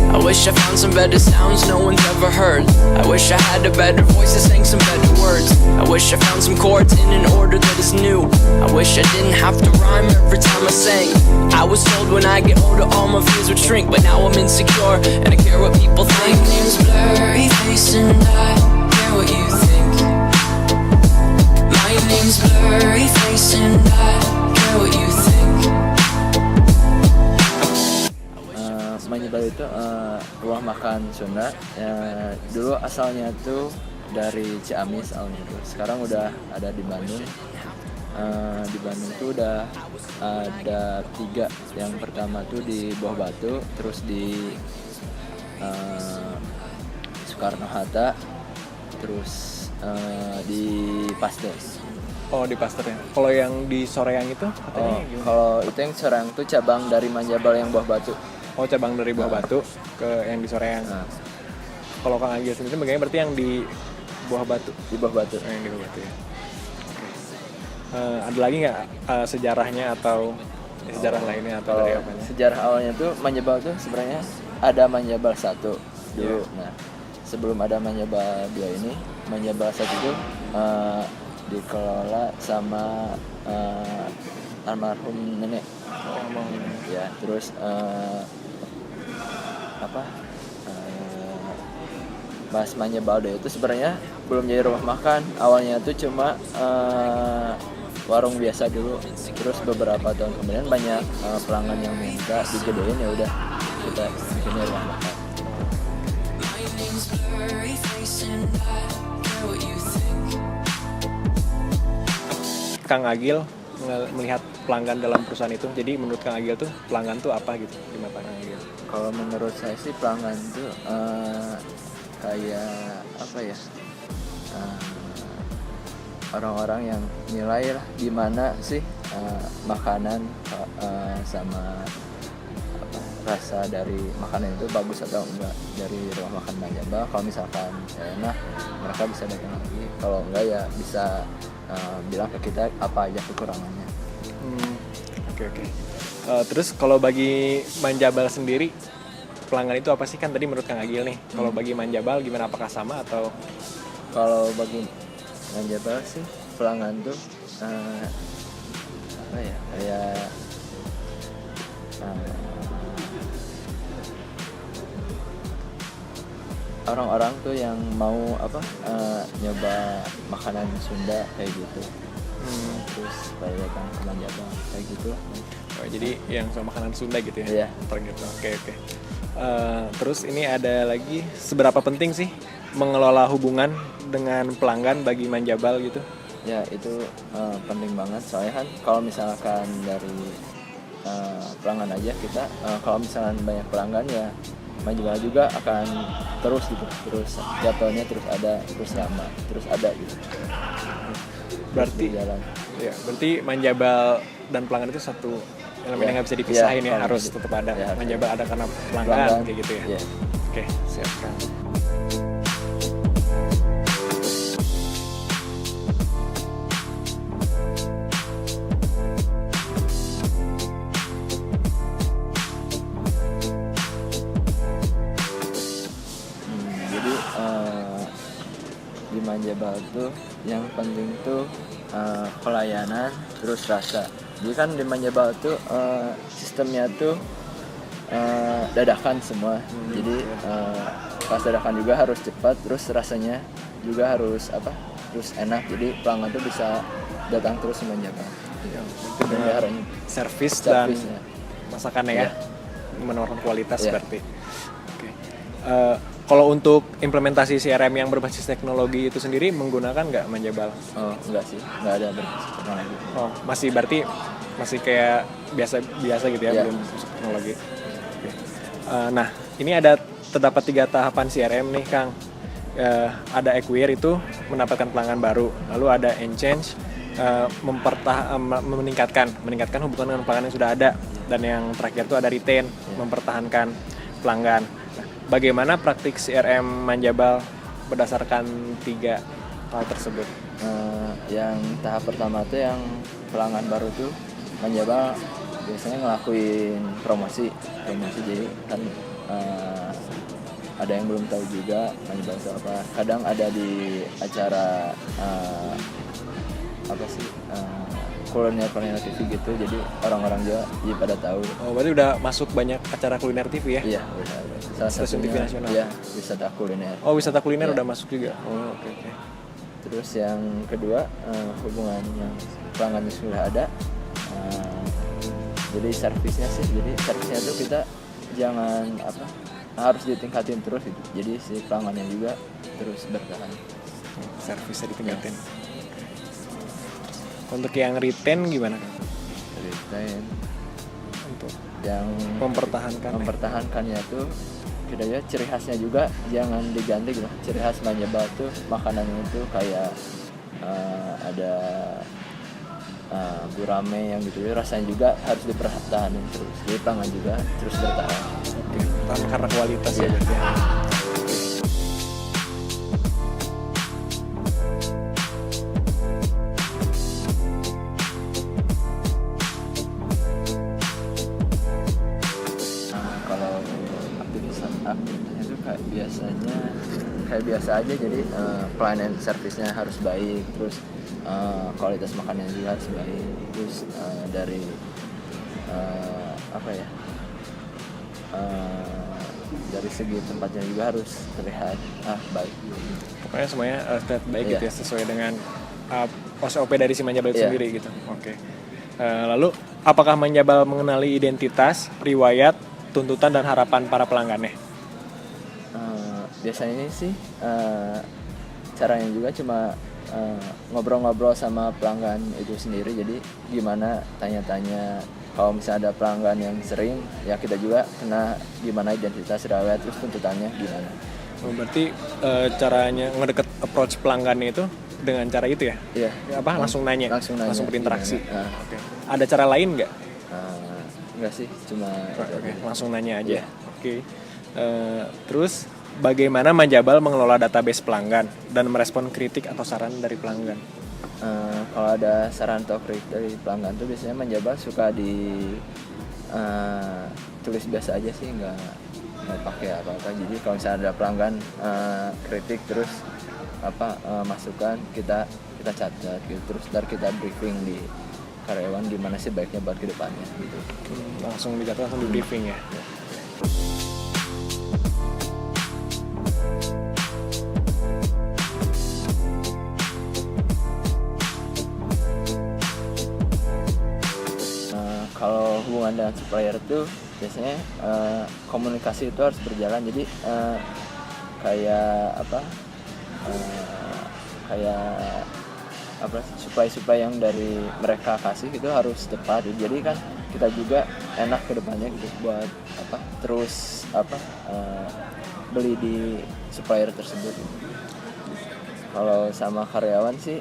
I wish I found some better sounds no one's ever heard. I wish I had a better voice that sang some better words. I wish I found some chords in an order that is new. I wish I didn't have to rhyme every time I sang. I was told when I get older all my fears would shrink, but now I'm insecure and I care what people think. My name's Blurry Face and I care what you think. My name's Blurry Face and I care what you think. Manyebal itu rumah makan Sunda. Dulu asalnya tuh dari Ciamis awalnya tuh. Sekarang udah ada di Bandung. Di Bandung tuh udah ada 3. Yang pertama tuh di Buah Batu, terus di Soekarno Hatta, terus di Pasteur. Oh, di Pasteur ya. Kalau yang di Soreang itu katanya gimana? Kalau itu yang Soreang tuh cabang dari Manyebal yang Buah Batu. Oh, cabang dari Buah Batu ke yang di Soreang. Kalau Kang Agil sendiri bagaimana berarti yang di Buah Batu? Di Buah Batu. Yang di Buah Batu ya. Ada lagi nggak sejarahnya atau sejarah lainnya atau dari apanya? Sejarah awalnya tuh Manyebal tuh sebenarnya ada Manyebal 1 dulu. Nah, sebelum ada Manyebal 2 ini, Manyebal 1 itu dikelola sama almarhum nenek. Ya, terus Mas Manyebaldo itu sebenarnya belum jadi rumah makan. Awalnya tuh cuma warung biasa dulu. Terus beberapa tahun kemudian banyak pelanggan yang minta digedein, ya udah kita bikin rumah makan. Kang Agil melihat pelanggan dalam perusahaan itu, jadi menurut Kang Agil tuh pelanggan tuh apa gitu di mata Kang Agil? Kalau menurut saya sih pelanggan tuh kayak apa ya, orang-orang yang nilai lah gimana sih makanan sama rasa dari makanan itu bagus atau enggak dari rumah makan Manyebal. Kalau misalkan enak, mereka bisa datang lagi. Kalau enggak ya bisa bilang ke kita apa aja kekurangannya. Oke. Terus kalau bagi Manjabal sendiri pelanggan itu apa sih, kan tadi menurut Kang Agil nih. Kalau bagi Manjabal gimana, apakah sama atau? Kalau bagi Manjabal sih pelanggan tuh apa ya, kayak orang-orang tuh yang mau nyoba makanan Sunda kayak gitu. Terus kayak datang ke Manjabal kayak gitu. Oh, jadi yang sama makanan Sunda gitu ya? Iya. Gitu. Oke. Terus ini ada lagi, seberapa penting sih mengelola hubungan dengan pelanggan bagi Manjabal gitu? Ya itu penting banget, soalnya kan kalau misalkan dari pelanggan aja kita, kalau misalkan banyak pelanggan ya Manjabal juga akan terus gitu, terus jatuhnya terus ada, terus lama, terus ada gitu. Berarti jalan. Ya, berarti Manjabal dan pelanggan itu satu elemen yang nggak bisa dipisahin ya, harus tetap ada. Ya, Manjabal ada karena pelanggan kayak gitu ya. Yeah. Oke, siap kan. Jadi di Manjabal tuh yang penting tuh pelayanan terus rasa. Jadi kan di Manjabal tuh sistemnya tuh dadakan semua. Jadi pas dadakan juga harus cepat, terus rasanya juga harus terus enak. Jadi pelanggan tuh bisa datang terus ke Manjabal. Servis dan ya. masakannya ya, menawarkan kualitas berarti. Oke. Kalau untuk implementasi CRM yang berbasis teknologi itu sendiri menggunakan nggak Manjabal? Oh enggak sih, nggak ada berbasis teknologi. Oh masih, berarti masih kayak biasa gitu ya, belum masuk teknologi. Okay. Nah ini terdapat 3 tahapan CRM nih Kang. ada acquire itu mendapatkan pelanggan baru, lalu ada exchange meningkatkan hubungan dengan pelanggan yang sudah ada, dan yang terakhir itu ada retain, mempertahankan pelanggan. Nah, bagaimana praktik CRM Manjabal berdasarkan 3 hal tersebut? Yang tahap pertama tuh yang pelanggan baru tuh Manjabal biasanya ngelakuin promosi jadi kan ada yang belum tahu juga Manjabal itu apa. Kadang ada di acara kuliner TV gitu, jadi orang-orang juga jadi pada tahu. Oh, berarti udah masuk banyak acara kuliner TV ya? Iya, udah. Salah Stasiun TV satunya nasional. ya wisata kuliner. Oh, wisata kuliner Iya. udah masuk juga. Oh, oke. Terus yang kedua hubungan yang pelanggannya sudah ada, jadi servisnya tuh kita jangan harus ditingkatin terus gitu. Jadi si pelanggannya juga terus bertahan. Servisnya ditingkatin. Untuk yang retain gimana? Retain Untuk yang mempertahankannya tuh kita ya ciri khasnya juga jangan diganti gitu. Ciri khas Manjabal tuh makanannya itu kayak ada gurame yang gitu, rasanya juga harus dipertahankan terus. Jadi pelanggan juga terus bertahan. Oke, karena kualitas ya Iya. berarti. Kalau aktivitasnya itu kayak biasa aja, jadi pelayanan servisnya harus baik, terus kualitas makanannya juga harus baik, terus dari dari segi tempatnya juga harus terlihat baik. Pokoknya semuanya terlihat baik Iya. gitu ya, sesuai dengan SOP dari si Manjabal itu Iya. sendiri gitu. Oke. Lalu apakah Manjabal mengenali identitas, riwayat, tuntutan dan harapan para pelanggannya? Biasanya ini sih caranya juga cuma ngobrol-ngobrol sama pelanggan itu sendiri. Jadi gimana tanya-tanya, kalau misalnya ada pelanggan yang sering ya kita juga kena gimana identitas, riwayat, terus tuntutannya gimana. Berarti caranya ngedeket approach pelanggannya itu dengan cara itu ya? Iya. Langsung nanya, langsung berinteraksi. gimana. Oke. Ada cara lain nggak? Enggak sih, cuma Oke, langsung nanya aja. Iya. Oke. Terus bagaimana Manjabal mengelola database pelanggan dan merespon kritik atau saran dari pelanggan? Kalau ada saran atau kritik dari pelanggan tuh biasanya Manjabal suka tulis biasa aja sih, nggak pakai apa-apa. Jadi kalau misalnya ada pelanggan kritik terus masukan, kita catat gitu, terus ntar kita briefing di karyawan gimana sih baiknya buat kedepannya gitu. Langsung dicatat, langsung di briefing ya. Kalau hubungan dengan supplier itu biasanya komunikasi itu harus berjalan. Jadi supply yang dari mereka kasih itu harus tepat. Jadi kan kita juga enak ke depannya gitu buat terus beli di supplier tersebut. Kalau sama karyawan sih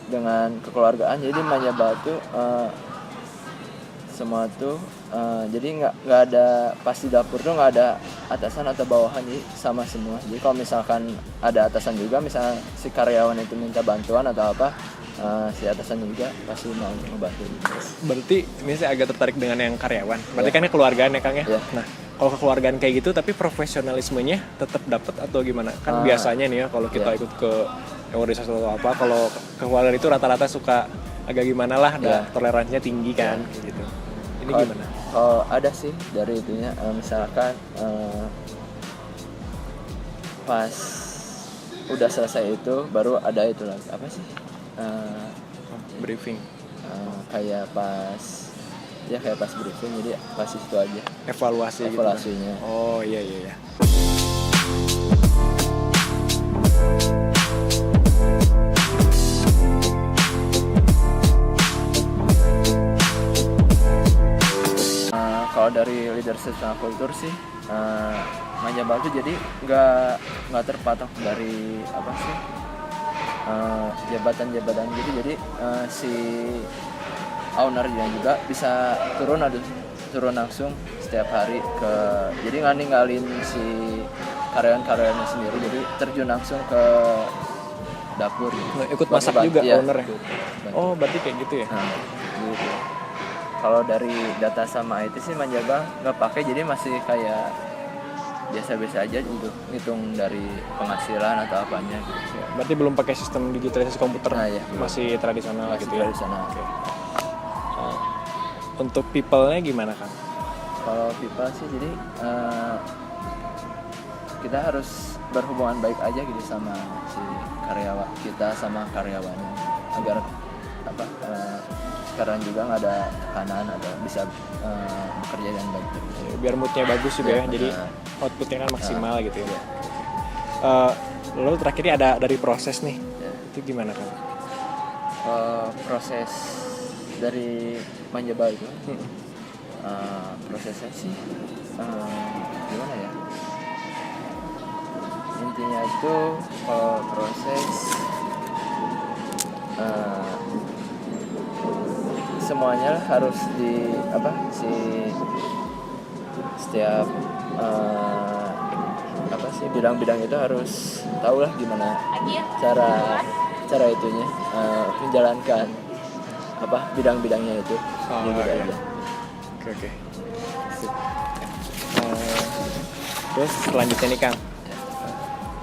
dengan kekeluargaan, jadi Manjabal tuh semua tuh jadi nggak ada, pas di dapur tuh nggak ada atasan atau bawahan, jadi sama semua. Jadi kalau misalkan ada atasan juga, misalnya si karyawan itu minta bantuan atau si atasan juga pasti mau ngebantu. Berarti ini saya agak tertarik dengan yang karyawan. Berarti kan keluargaan ya Kang ya. Yeah. Nah, kalau kekeluargaan kayak gitu tapi profesionalismenya tetap dapat atau gimana? Kan biasanya nih ya kalau kita ikut ke organisasi atau apa, kalau kekeluargaan itu rata-rata suka agak gimana lah, toleransinya tinggi kan gitu. Ini gimana? Oh, ada sih dari itunya, misalkan pas udah selesai itu baru ada itu lagi Briefing. Kayak pas briefing, jadi pas itu aja Evaluasinya. Gitu. Oh iya. Kalau dari leadership sama kultur sih, Manjabal tuh jadi nggak terpatok dari apa sih jabatan-jabatan gitu. Jadi si ownernya juga bisa turun langsung setiap hari jadi nggak ninggalin si karyawan-karyawannya sendiri, jadi terjun langsung ke dapur gitu. Ikut masak juga Iya, ownernya. ikut bantu. Oh, berarti kayak gitu ya. Nah, gitu. Kalau dari data sama IT sih Manjabal nggak pakai, jadi masih kayak biasa-biasa aja gitu, ngitung dari penghasilan atau apanya gitu. Ya, berarti belum pakai sistem digitalisasi komputer. Nah, iya, belum. Masih tradisional Masih gitu ya. dari sana. Untuk people-nya gimana, Kang? Kalau people sih jadi kita harus berhubungan baik aja gitu sama si karyawan kita sama karyawannya, agar sekarang juga nggak ada tekanan atau bisa bekerja dengan baik. Biar moodnya bagus juga ya, jadi outputnya kan maksimal gitu ya. Lalu terakhirnya ada dari proses nih, itu gimana, Kang? Proses dari Manjabal itu prosesnya sih gimana ya, intinya itu proses semuanya harus setiap bidang-bidang itu harus tahu lah gimana cara itunya menjalankan bidang-bidangnya itu. Gitu iya. aja. Oke. Terus selanjutnya nih, Kang,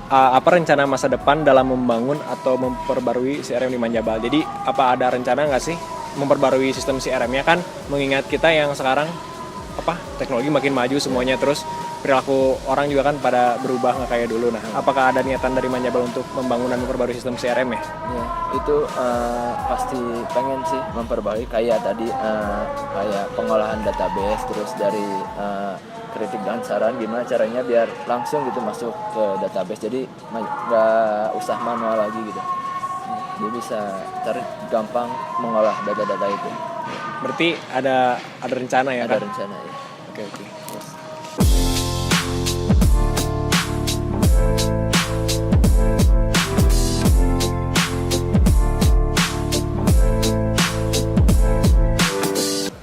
apa rencana masa depan dalam membangun atau memperbarui CRM di Manjabal? Jadi apa ada rencana nggak sih memperbarui sistem CRM-nya, kan mengingat kita yang sekarang teknologi makin maju semuanya, terus perilaku orang juga kan pada berubah nggak kayak dulu. Nah, apakah ada niatan dari Manjabal untuk membangun dan memperbarui sistem CRM ya? Ya, itu pasti pengen sih memperbarui kayak tadi kayak pengolahan database, terus dari kritik dan saran gimana caranya biar langsung gitu masuk ke database, jadi nggak usah manual lagi gitu. Dia bisa gampang mengolah data-data itu. Berarti ada rencana ya? Ada kan? rencana ya. Oke. Yes.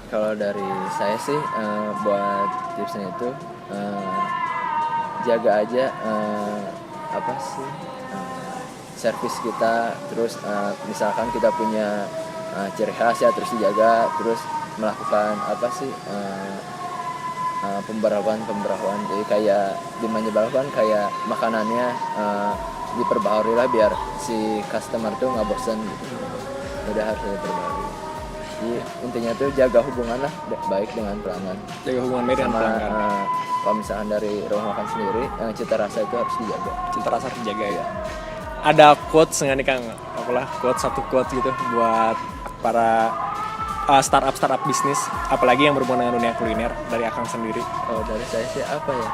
Kalau dari saya sih buat tipsnya itu jaga aja servis kita, terus misalkan kita punya ciri khas ya terus dijaga, terus melakukan pembaruan. Jadi kayak di Manjabal kan kayak makanannya diperbaharui lah biar si customer tuh nggak bosan gitu. Udah harus diperbaharui. Jadi intinya tuh jaga hubungan lah baik dengan pelanggan. Jaga hubungan baik dengan pelanggan. Kalau misalkan dari rumah makan sendiri, cita rasa itu harus dijaga. Cita rasa harus dijaga ya. Ada quotes nggak nih, Kang? Satu quote gitu buat para startup bisnis, apalagi yang berhubungan dengan dunia kuliner dari Akang sendiri. Oh, dari saya sih apa ya?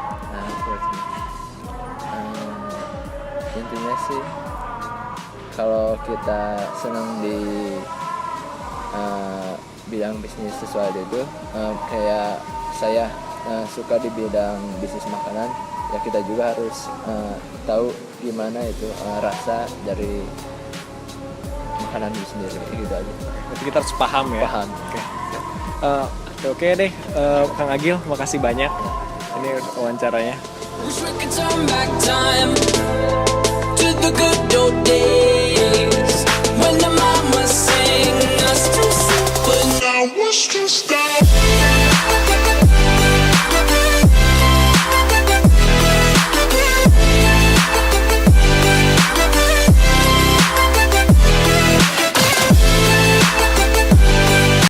Quotesnya. Intinya sih kalau kita senang di bidang bisnis sesuai itu, kayak saya suka di bidang bisnis makanan, ya kita juga harus tahu gimana itu rasa dari makanan itu sendiri, gitu aja. Berarti kita harus paham ya. Paham. Oke deh, Kang Agil, makasih banyak. Ini wawancaranya. Wish we could turn back time to the good old days.